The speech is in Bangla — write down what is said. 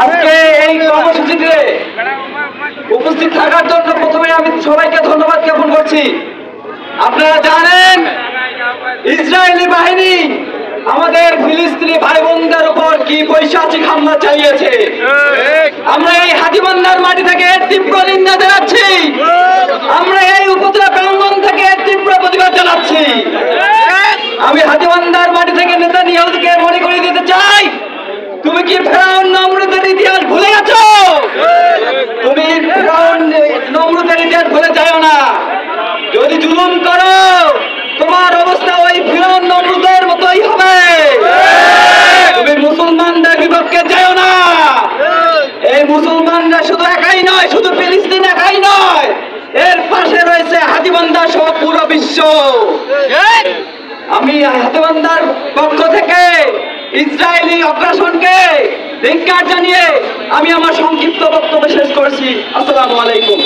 আজকে এই কর্মসূচিতে উপস্থিত থাকার জন্য প্রথমে আমি সবাইকে ধন্যবাদ জ্ঞাপন করছি। আপনারা জানেন ইসরায়েলি বাহিনী আমাদের ফিলিস্তিনি ভাই বোনদের উপর কি পৈশাচিক হামলা চালিয়েছে। আমরা এই হাতীবান্ধার মাটি থেকে তীব্র নিন্দা জানাচ্ছি। আমরা এই উপজেলা প্রাঙ্গণ থেকে তীব্র প্রতিবাদ জানাচ্ছি। আমি হাতীবান্ধার মাটি থেকে নেতানিয়াহুকে মনে করিয়ে দিতে চাই, তুমি কি ফেরাউন নমরুদের ইতিহাস ভুলে গেছো? তুমি ফেরাউন নমরুদের ইতিহাস ভুলে যাও না। যদি জুলুম করো তোমার অবস্থা ওই ফেরাউন নমরুদের মতোই হবে। তুমি মুসলমানদের বিপক্ষে যাও না। এই মুসলমানরা শুধু একাই নয়, শুধু ফিলিস্তিন একাই নয়, এর পাশে রয়েছে হাতীবান্ধা সহ পুরো বিশ্ব। আমি হাতীবান্ধার পক্ষ থেকে ইসরায়েলি আগ্রাসনকে ধিক্কার জানিয়ে আমি আমার সংক্ষিপ্ত বক্তব্য শেষ করছি। আসসালামু আলাইকুম।